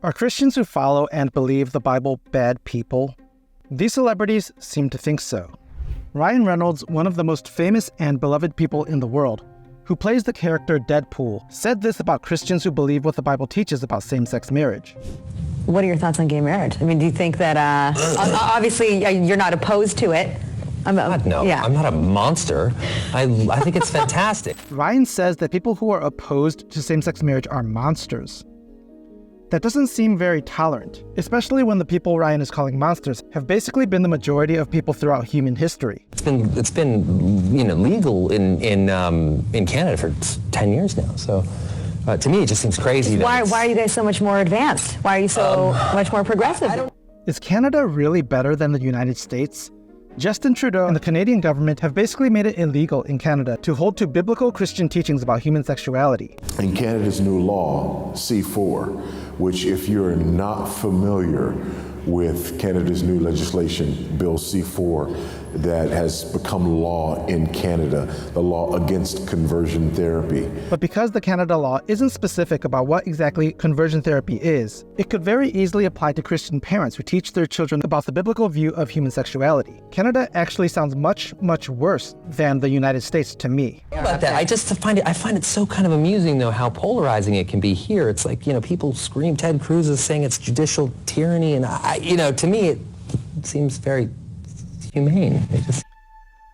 Are Christians who follow and believe the Bible bad people? These celebrities seem to think so. Ryan Reynolds, one of the most famous and beloved people in the world, who plays the character Deadpool, said this about Christians who believe what the Bible teaches about same-sex marriage. What are your thoughts on gay marriage? I mean, do you think that, obviously you're not opposed to it? No, yeah. I'm not a monster. I think it's fantastic. Ryan says that people who are opposed to same-sex marriage are monsters. That doesn't seem very tolerant, especially when the people Ryan is calling monsters have basically been the majority of people throughout human history. It's been legal in Canada for 10 years now. So to me, it just seems crazy. Why are you guys so much more advanced? Why are you so much more progressive? Is Canada really better than the United States? Justin Trudeau and the Canadian government have basically made it illegal in Canada to hold to biblical Christian teachings about human sexuality. In Canada's new law, C4, which if you're not familiar with Canada's new legislation, Bill C4, that has become law in Canada, the law against conversion therapy. But because the Canada law isn't specific about what exactly conversion therapy is, it could very easily apply to Christian parents who teach their children about the biblical view of human sexuality. Canada actually sounds much, much worse than the United States to me. About that, I find it so kind of amusing though how polarizing it can be here. It's like, people scream Ted Cruz is saying it's judicial tyranny, and to me it seems very humane.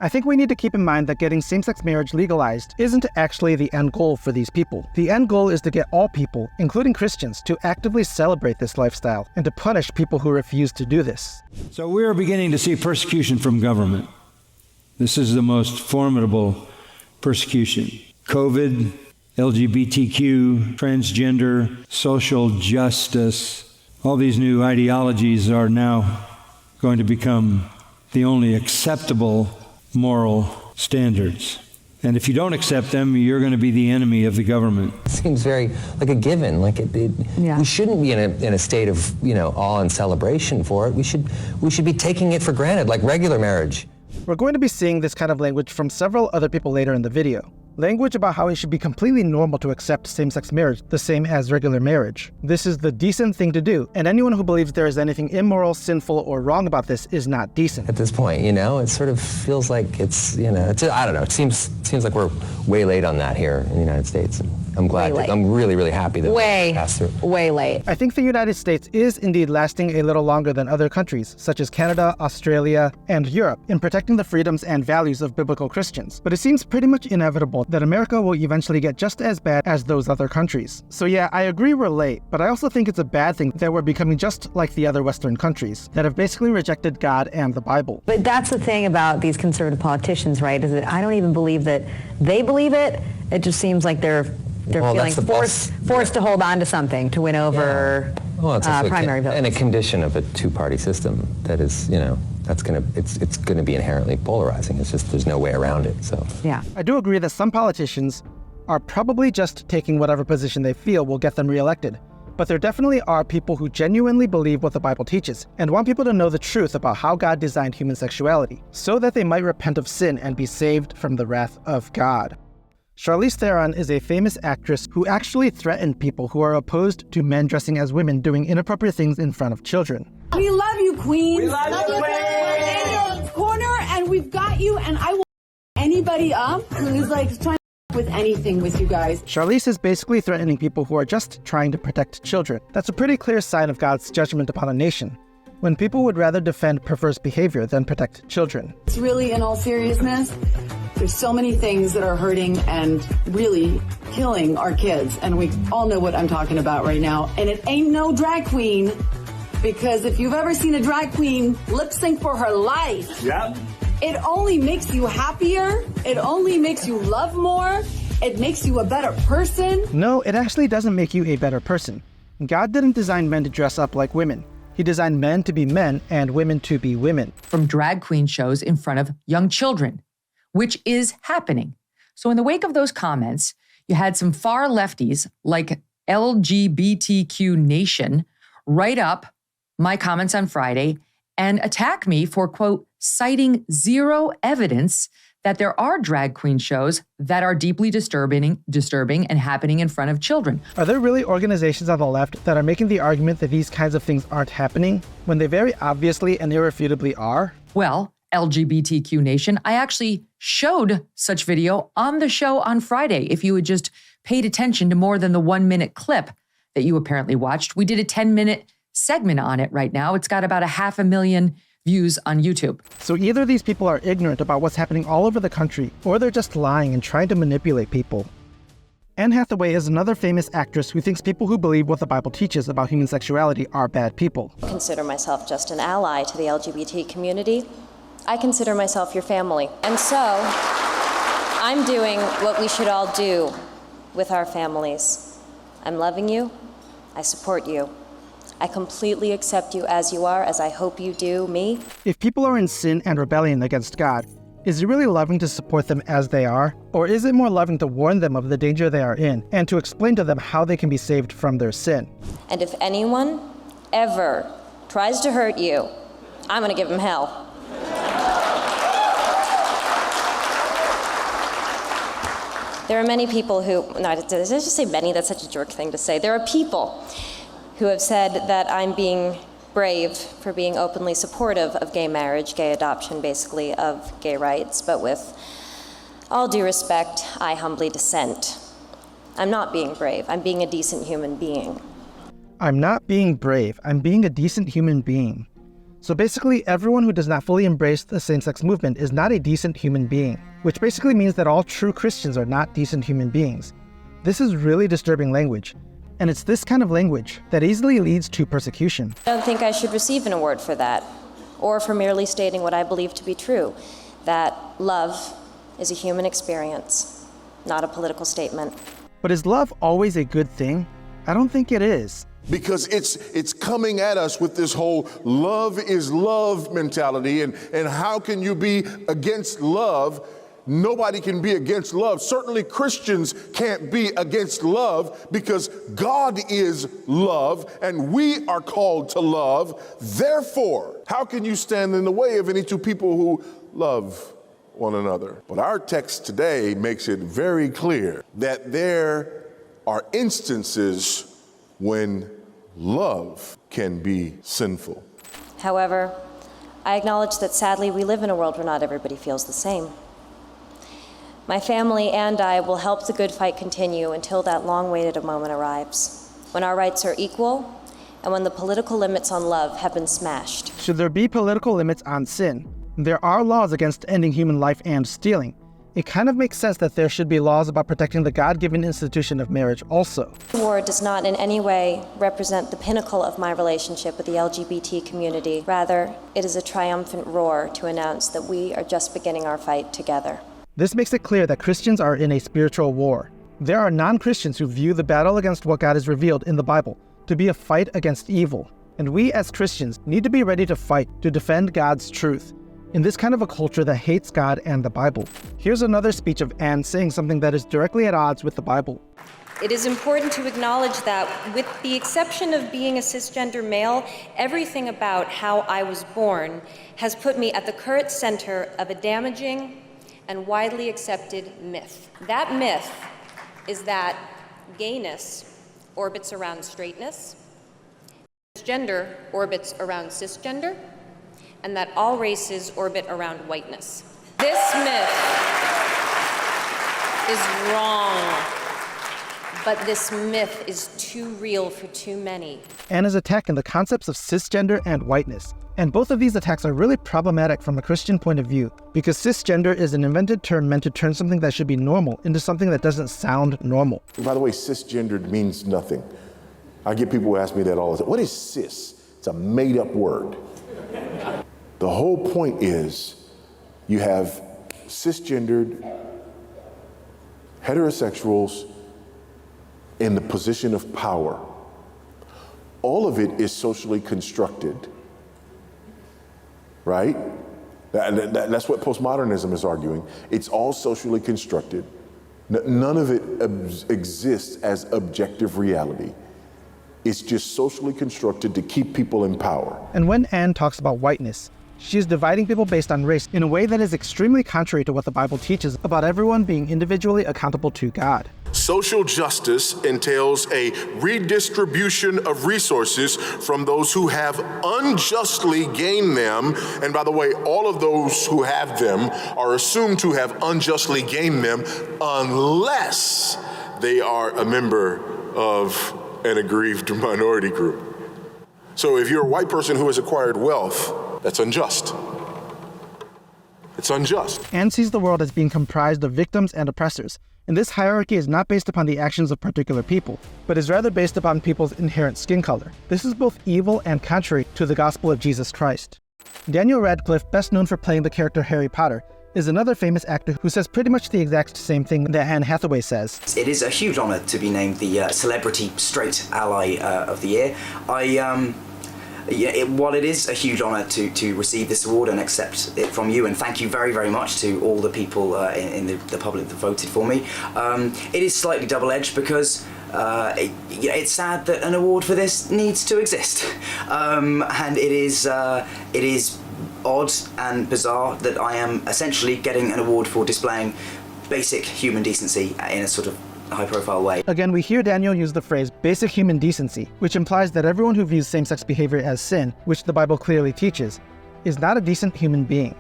I think we need to keep in mind that getting same-sex marriage legalized isn't actually the end goal for these people. The end goal is to get all people, including Christians, to actively celebrate this lifestyle and to punish people who refuse to do this. So we are beginning to see persecution from government. This is the most formidable persecution. COVID, LGBTQ, transgender, social justice, all these new ideologies are now going to become the only acceptable moral standards. And if you don't accept them, you're going to be the enemy of the government. It seems very like a given. We shouldn't be in a state of awe and celebration for it. We should be taking it for granted, like regular marriage. We're going to be seeing this kind of language from several other people later in the video. Language about how it should be completely normal to accept same-sex marriage, the same as regular marriage. This is the decent thing to do, and anyone who believes there is anything immoral, sinful, or wrong about this is not decent. At this point, it sort of feels like it's, I don't know, it seems like we're way late on that here in the United States. And I'm glad, I'm really, really happy that we passed through. Way late. I think the United States is indeed lasting a little longer than other countries, such as Canada, Australia, and Europe, in protecting the freedoms and values of biblical Christians. But it seems pretty much inevitable that America will eventually get just as bad as those other countries. So yeah, I agree we're late, but I also think it's a bad thing that we're becoming just like the other Western countries that have basically rejected God and the Bible. But that's the thing about these conservative politicians, right, is that I don't even believe that they believe it. It just seems like they're feeling forced to hold on to something to win over primary votes. And a condition of a two-party system that is, it's gonna be inherently polarizing. It's just there's no way around it. So yeah, I do agree that some politicians are probably just taking whatever position they feel will get them reelected. But there definitely are people who genuinely believe what the Bible teaches and want people to know the truth about how God designed human sexuality, so that they might repent of sin and be saved from the wrath of God. Charlize Theron is a famous actress who actually threatened people who are opposed to men dressing as women doing inappropriate things in front of children. We love you, Queen. We love you, Queen. We're in your corner, and we've got you, and I will anybody up who's trying to with anything with you guys. Charlize is basically threatening people who are just trying to protect children. That's a pretty clear sign of God's judgment upon a nation, when people would rather defend perverse behavior than protect children. It's really, in all seriousness, there's so many things that are hurting and really killing our kids, and we all know what I'm talking about right now. And it ain't no drag queen, because if you've ever seen a drag queen lip sync for her life, yep, it only makes you happier, it only makes you love more, it makes you a better person. No, it actually doesn't make you a better person. God didn't design men to dress up like women. He designed men to be men and women to be women. From drag queen shows in front of young children, which is happening. So in the wake of those comments, you had some far lefties like LGBTQ Nation write up my comments on Friday and attack me for, quote, citing zero evidence that there are drag queen shows that are deeply disturbing and happening in front of children. Are there really organizations on the left that are making the argument that these kinds of things aren't happening when they very obviously and irrefutably are? Well, LGBTQ Nation, I actually showed such video on the show on Friday. If you had just paid attention to more than the 1-minute clip that you apparently watched, we did a 10-minute segment on it right now. It's got about 500,000 views on YouTube. So either these people are ignorant about what's happening all over the country, or they're just lying and trying to manipulate people. Anne Hathaway is another famous actress who thinks people who believe what the Bible teaches about human sexuality are bad people. I consider myself just an ally to the LGBT community. I consider myself your family. And so, I'm doing what we should all do with our families. I'm loving you. I support you. I completely accept you as you are, as I hope you do me. If people are in sin and rebellion against God, is it really loving to support them as they are? Or is it more loving to warn them of the danger they are in and to explain to them how they can be saved from their sin? And if anyone ever tries to hurt you, I'm gonna give him hell. There are many people who, let's just say many, that's such a jerk thing to say. There are people who have said that I'm being brave for being openly supportive of gay marriage, gay adoption, basically, of gay rights. But with all due respect, I humbly dissent. I'm not being brave. I'm being a decent human being. I'm not being brave. I'm being a decent human being. So basically, everyone who does not fully embrace the same-sex movement is not a decent human being, which basically means that all true Christians are not decent human beings. This is really disturbing language. And it's this kind of language that easily leads to persecution. I don't think I should receive an award for that, or for merely stating what I believe to be true, that love is a human experience, not a political statement. But is love always a good thing? I don't think it is. Because it's coming at us with this whole love is love mentality, and how can you be against love? Nobody can be against love. Certainly Christians can't be against love because God is love and we are called to love. Therefore, how can you stand in the way of any two people who love one another? But our text today makes it very clear that there are instances when love can be sinful. However, I acknowledge that sadly we live in a world where not everybody feels the same. My family and I will help the good fight continue until that long-awaited moment arrives, when our rights are equal and when the political limits on love have been smashed. Should there be political limits on sin? There are laws against ending human life and stealing. It kind of makes sense that there should be laws about protecting the God-given institution of marriage also. The war does not in any way represent the pinnacle of my relationship with the LGBT community. Rather, it is a triumphant roar to announce that we are just beginning our fight together. This makes it clear that Christians are in a spiritual war. There are non-Christians who view the battle against what God has revealed in the Bible to be a fight against evil. And we as Christians need to be ready to fight to defend God's truth in this kind of a culture that hates God and the Bible. Here's another speech of Anne saying something that is directly at odds with the Bible. It is important to acknowledge that with the exception of being a cisgender male, everything about how I was born has put me at the current center of a damaging and widely accepted myth. That myth is that gayness orbits around straightness, gender orbits around cisgender, and that all races orbit around whiteness. This myth is wrong, but this myth is too real for too many. Anne is attacking the concepts of cisgender and whiteness. And both of these attacks are really problematic from a Christian point of view, because cisgender is an invented term meant to turn something that should be normal into something that doesn't sound normal. By the way, cisgendered means nothing. I get people who ask me that all the time. What is cis? It's a made-up word. The whole point is you have cisgendered heterosexuals in the position of power. All of it is socially constructed. Right? That's what postmodernism is arguing. It's all socially constructed. None of it exists as objective reality. It's just socially constructed to keep people in power. And when Anne talks about whiteness, She is dividing people based on race in a way that is extremely contrary to what the Bible teaches about everyone being individually accountable to God. Social justice entails a redistribution of resources from those who have unjustly gained them. And by the way, all of those who have them are assumed to have unjustly gained them unless they are a member of an aggrieved minority group. So if you're a white person who has acquired wealth, that's unjust. It's unjust. Anne sees the world as being comprised of victims and oppressors, and this hierarchy is not based upon the actions of particular people, but is rather based upon people's inherent skin color. This is both evil and contrary to the gospel of Jesus Christ. Daniel Radcliffe, best known for playing the character Harry Potter, is another famous actor who says pretty much the exact same thing that Anne Hathaway says. It is a huge honor to be named the Celebrity Straight Ally of the Year. While it is a huge honor to receive this award and accept it from you, and thank you very, very much to all the people in the public that voted for me, it is slightly double-edged because it's sad that an award for this needs to exist. And it is odd and bizarre that I am essentially getting an award for displaying basic human decency in a sort of high-profile way. Again, we hear Daniel use the phrase basic human decency, which implies that everyone who views same-sex behavior as sin, which the Bible clearly teaches, is not a decent human being.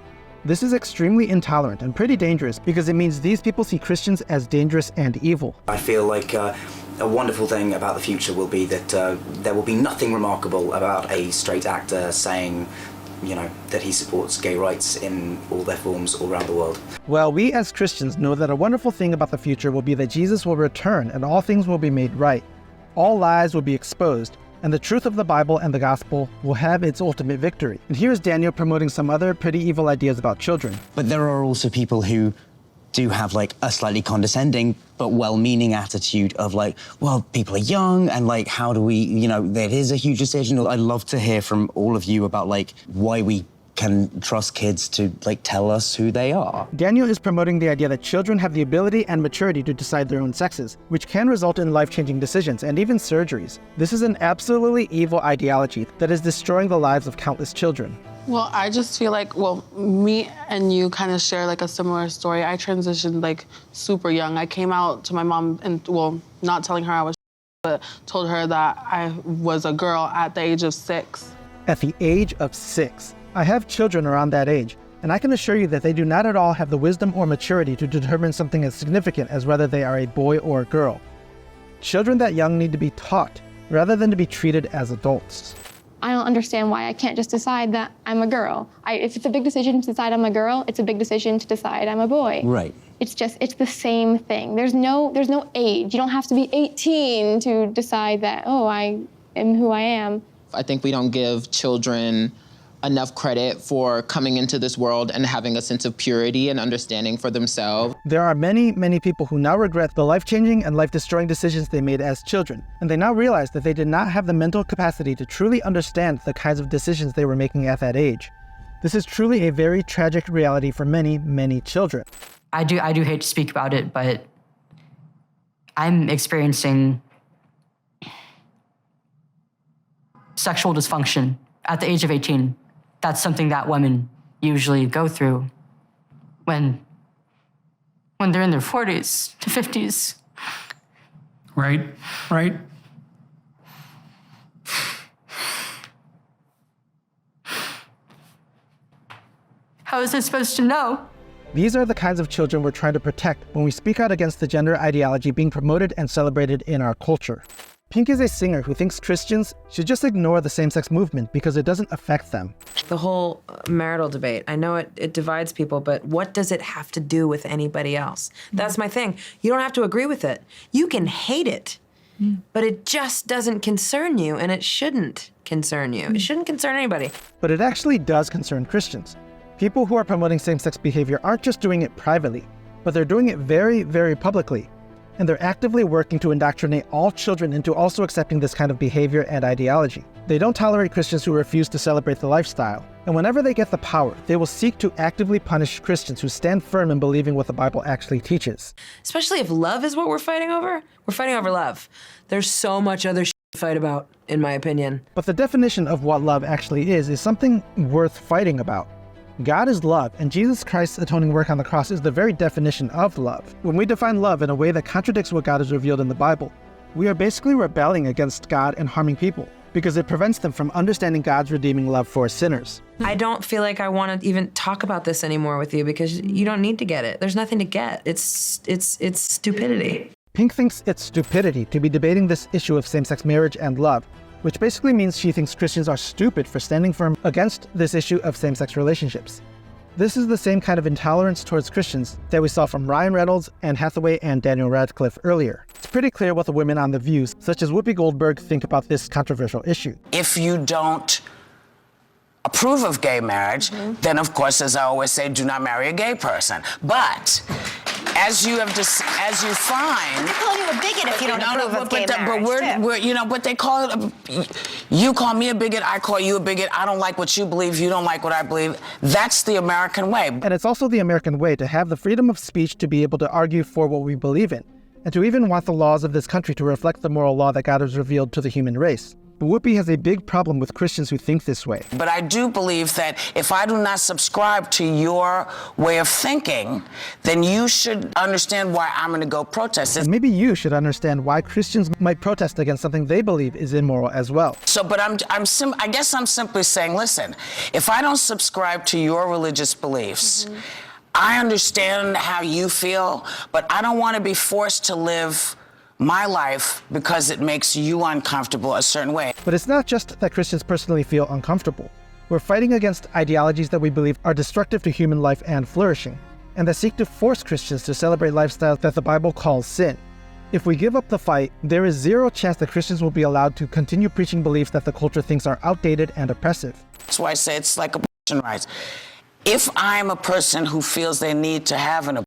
This is extremely intolerant and pretty dangerous because it means these people see Christians as dangerous and evil. I feel like a wonderful thing about the future will be that there will be nothing remarkable about a straight actor saying, you know, that he supports gay rights in all their forms all around the world. Well, we as Christians know that a wonderful thing about the future will be that Jesus will return and all things will be made right. All lies will be exposed, and the truth of the Bible and the gospel will have its ultimate victory. And here's Daniel promoting some other pretty evil ideas about children. But there are also people who do have like a slightly condescending but well-meaning attitude of like, well, people are young and like, how do we, you know, that is a huge decision. I'd love to hear from all of you about like why we can trust kids to like tell us who they are. Daniel is promoting the idea that children have the ability and maturity to decide their own sexes, which can result in life-changing decisions and even surgeries. This is an absolutely evil ideology that is destroying the lives of countless children. Well, I just feel like, well, me and you kind of share like a similar story. I transitioned like super young. I came out to my mom and, well, not telling her I was, but told her that I was a girl at the age of 6. At the age of 6. I have children around that age, and I can assure you that they do not at all have the wisdom or maturity to determine something as significant as whether they are a boy or a girl. Children that young need to be taught, rather than to be treated as adults. I don't understand why I can't just decide that I'm a girl. If it's a big decision to decide I'm a girl, it's a big decision to decide I'm a boy. Right. It's the same thing. There's no age. You don't have to be 18 to decide that, oh, I am who I am. I think we don't give children enough credit for coming into this world and having a sense of purity and understanding for themselves. There are many, many people who now regret the life-changing and life-destroying decisions they made as children, and they now realize that they did not have the mental capacity to truly understand the kinds of decisions they were making at that age. This is truly a very tragic reality for many, many children. I do hate to speak about it, but I'm experiencing sexual dysfunction at the age of 18. That's something that women usually go through when they're in their 40s to 50s. Right. How is I supposed to know? These are the kinds of children we're trying to protect when we speak out against the gender ideology being promoted and celebrated in our culture. Pink is a singer who thinks Christians should just ignore the same-sex movement because it doesn't affect them. The whole marital debate, I know it divides people, but what does it have to do with anybody else? That's my thing. You don't have to agree with it. You can hate it, but it just doesn't concern you, and it shouldn't concern you. It shouldn't concern anybody. But it actually does concern Christians. People who are promoting same-sex behavior aren't just doing it privately, but they're doing it very, very publicly. And they're actively working to indoctrinate all children into also accepting this kind of behavior and ideology. They don't tolerate Christians who refuse to celebrate the lifestyle. And whenever they get the power, they will seek to actively punish Christians who stand firm in believing what the Bible actually teaches. Especially if love is what we're fighting over love. There's so much other fight about, in my opinion. But the definition of what love actually is something worth fighting about. God is love, and Jesus Christ's atoning work on the cross is the very definition of love. When we define love in a way that contradicts what God has revealed in the Bible, we are basically rebelling against God and harming people, because it prevents them from understanding God's redeeming love for sinners. I don't feel like I want to even talk about this anymore with you because you don't need to get it. There's nothing to get. It's stupidity. Pink thinks it's stupidity to be debating this issue of same-sex marriage and love, which basically means she thinks Christians are stupid for standing firm against this issue of same-sex relationships. This is the same kind of intolerance towards Christians that we saw from Ryan Reynolds, Anne Hathaway, and Daniel Radcliffe earlier. It's pretty clear what the women on The View, such as Whoopi Goldberg, think about this controversial issue. If you don't approve of gay marriage, then of course, as I always say, do not marry a gay person. But as you find, they call you a bigot if you don't approve of gay marriage. But we're you know, but they call it. You call me a bigot, I call you a bigot. I don't like what you believe, you don't like what I believe. That's the American way. And it's also the American way to have the freedom of speech to be able to argue for what we believe in, and to even want the laws of this country to reflect the moral law that God has revealed to the human race. But Whoopi has a big problem with Christians who think this way. But I do believe that if I do not subscribe to your way of thinking, then you should understand why I'm going to go protest. And maybe you should understand why Christians might protest against something they believe is immoral as well. So, but I guess I'm simply saying, listen, if I don't subscribe to your religious beliefs, I understand how you feel, but I don't want to be forced to live my life because it makes you uncomfortable a certain way. But it's not just that Christians personally feel uncomfortable. We're fighting against ideologies that we believe are destructive to human life and flourishing, and that seek to force Christians to celebrate lifestyles that the Bible calls sin. If we give up the fight, there is zero chance that Christians will be allowed to continue preaching beliefs that the culture thinks are outdated and oppressive. That's why I say it's like abortion rights. If I'm a person who feels they need to have an abortion,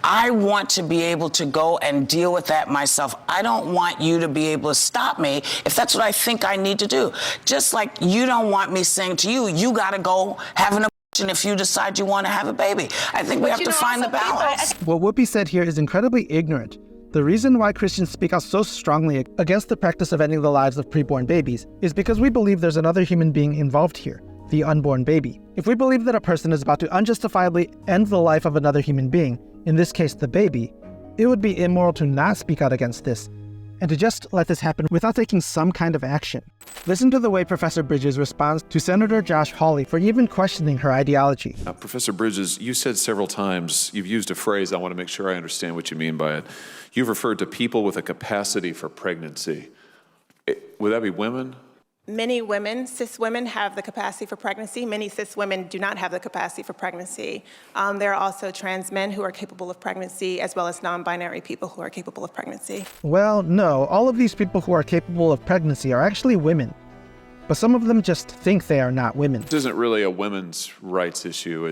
I want to be able to go and deal with that myself. I don't want you to be able to stop me if that's what I think I need to do. Just like you don't want me saying to you, you got to go have an abortion if you decide you want to have a baby. I think we have to find the balance. What Whoopi said here is incredibly ignorant. The reason why Christians speak out so strongly against the practice of ending the lives of preborn babies is because we believe there's another human being involved here, the unborn baby. If we believe that a person is about to unjustifiably end the life of another human being, in this case the baby, it would be immoral to not speak out against this, and to just let this happen without taking some kind of action. Listen to the way Professor Bridges responds to Senator Josh Hawley for even questioning her ideology. Professor Bridges, you said several times, you've used a phrase, I want to make sure I understand what you mean by it. You've referred to people with a capacity for pregnancy. Would that be women? Many women, cis women, have the capacity for pregnancy. Many cis women do not have the capacity for pregnancy. There are also trans men who are capable of pregnancy, as well as non-binary people who are capable of pregnancy. Well, no, all of these people who are capable of pregnancy are actually women. But some of them just think they are not women. This isn't really a women's rights issue.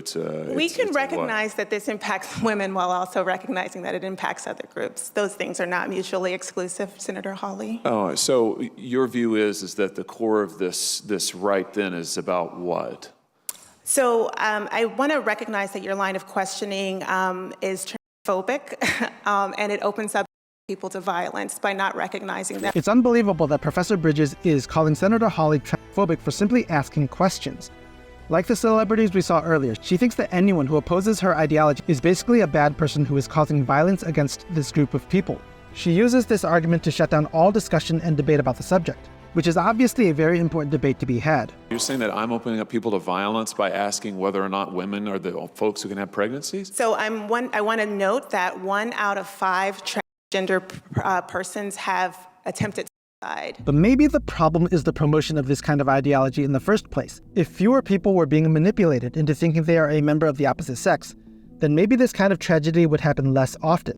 We can recognize that this impacts women while also recognizing that it impacts other groups. Those things are not mutually exclusive, Senator Hawley. Oh, so your view is that the core of this right then is about what? So I want to recognize that your line of questioning is transphobic, and it opens up people to violence by not recognizing that. It's unbelievable that Professor Bridges is calling Senator Hawley transphobic for simply asking questions. Like the celebrities we saw earlier, she thinks that anyone who opposes her ideology is basically a bad person who is causing violence against this group of people. She uses this argument to shut down all discussion and debate about the subject, which is obviously a very important debate to be had. You're saying that I'm opening up people to violence by asking whether or not women are the folks who can have pregnancies? So I want to note that 1 out of 5 transgender persons have attempted suicide. But maybe the problem is the promotion of this kind of ideology in the first place. If fewer people were being manipulated into thinking they are a member of the opposite sex, then maybe this kind of tragedy would happen less often.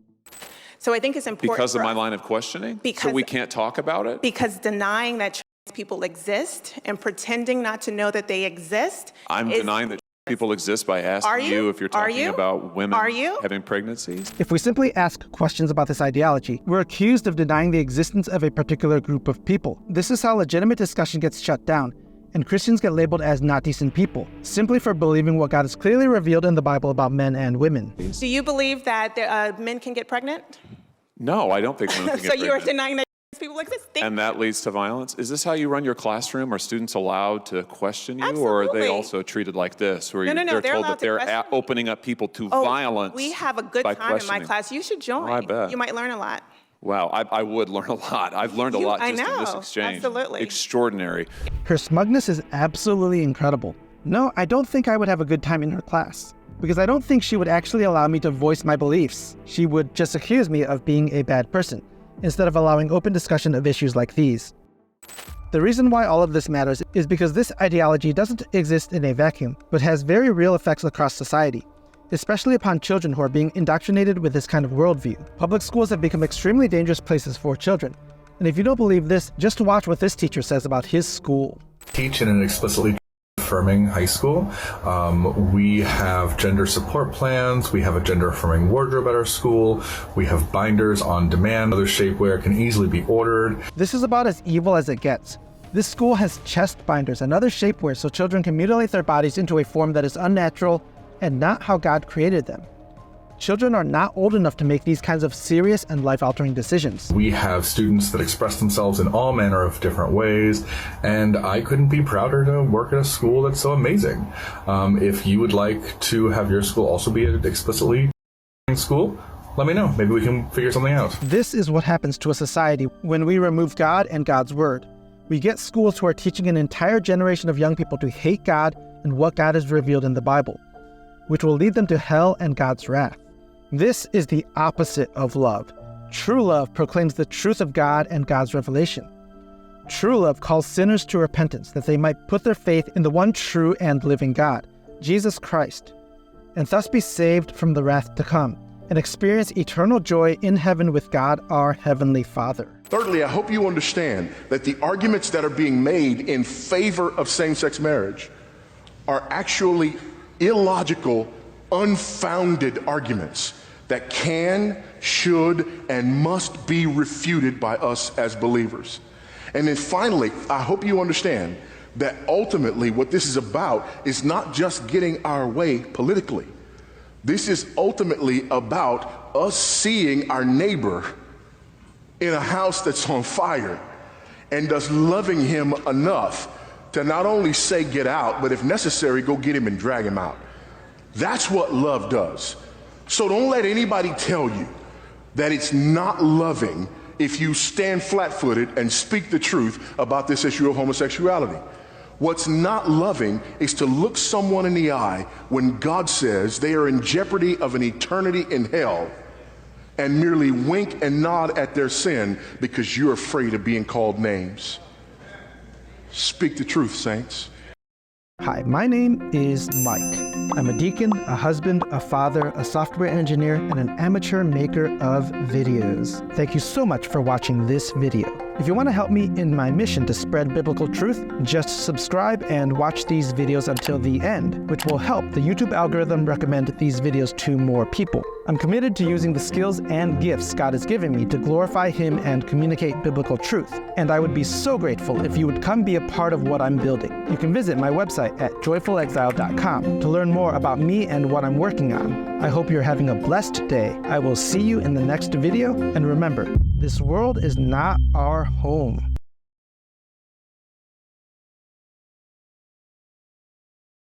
So I think it's important because of my line of questioning? So we can't talk about it? Because denying that trans people exist and pretending not to know that they exist. I'm denying that people exist by asking you if you're talking about women having pregnancies? If we simply ask questions about this ideology, we're accused of denying the existence of a particular group of people. This is how legitimate discussion gets shut down, and Christians get labeled as not decent people, simply for believing what God has clearly revealed in the Bible about men and women. Do you believe that men can get pregnant? No, I don't think women can get pregnant. So you are denying that people like this. And that leads to violence? Is this how you run your classroom? Are students allowed to question you? Absolutely. Or are they also treated like this, where No, they're told that they're opening up people to violence? We have a good time in my class. You should join. Oh, I bet. You might learn a lot. Wow, I would learn a lot. I've learned a lot just in this exchange. Absolutely. Extraordinary. Her smugness is absolutely incredible. No, I don't think I would have a good time in her class, because I don't think she would actually allow me to voice my beliefs. She would just accuse me of being a bad person, instead of allowing open discussion of issues like these. The reason why all of this matters is because this ideology doesn't exist in a vacuum, but has very real effects across society, especially upon children who are being indoctrinated with this kind of worldview. Public schools have become extremely dangerous places for children. And if you don't believe this, just watch what this teacher says about his school. Teach in an explicitly affirming high school. We have gender support plans. We have a gender affirming wardrobe at our school. We have binders on demand. Other shapewear can easily be ordered. This is about as evil as it gets. This school has chest binders and other shapewear so children can mutilate their bodies into a form that is unnatural and not how God created them. Children are not old enough to make these kinds of serious and life-altering decisions. We have students that express themselves in all manner of different ways, and I couldn't be prouder to work at a school that's so amazing. If you would like to have your school also be an explicitly school, let me know. Maybe we can figure something out. This is what happens to a society when we remove God and God's word. We get schools who are teaching an entire generation of young people to hate God and what God has revealed in the Bible, which will lead them to hell and God's wrath. This is the opposite of love. True love proclaims the truth of God and God's revelation. True love calls sinners to repentance that they might put their faith in the one true and living God, Jesus Christ, and thus be saved from the wrath to come and experience eternal joy in heaven with God, our Heavenly Father. Thirdly, I hope you understand that the arguments that are being made in favor of same-sex marriage are actually illogical, unfounded arguments that can, should, and must be refuted by us as believers. And then finally, I hope you understand that ultimately what this is about is not just getting our way politically. This is ultimately about us seeing our neighbor in a house that's on fire and us loving him enough to not only say get out, but if necessary, go get him and drag him out. That's what love does. So don't let anybody tell you that it's not loving if you stand flat-footed and speak the truth about this issue of homosexuality. What's not loving is to look someone in the eye when God says they are in jeopardy of an eternity in hell and merely wink and nod at their sin because you're afraid of being called names. Speak the truth, saints. Hi, my name is Mike. I'm a deacon, a husband, a father, a software engineer, and an amateur maker of videos. Thank you so much for watching this video. If you want to help me in my mission to spread biblical truth, just subscribe and watch these videos until the end, which will help the YouTube algorithm recommend these videos to more people. I'm committed to using the skills and gifts God has given me to glorify Him and communicate biblical truth, and I would be so grateful if you would come be a part of what I'm building. You can visit my website at joyfulexile.com to learn more about me and what I'm working on. I hope you're having a blessed day. I will see you in the next video, and remember, this world is not our home.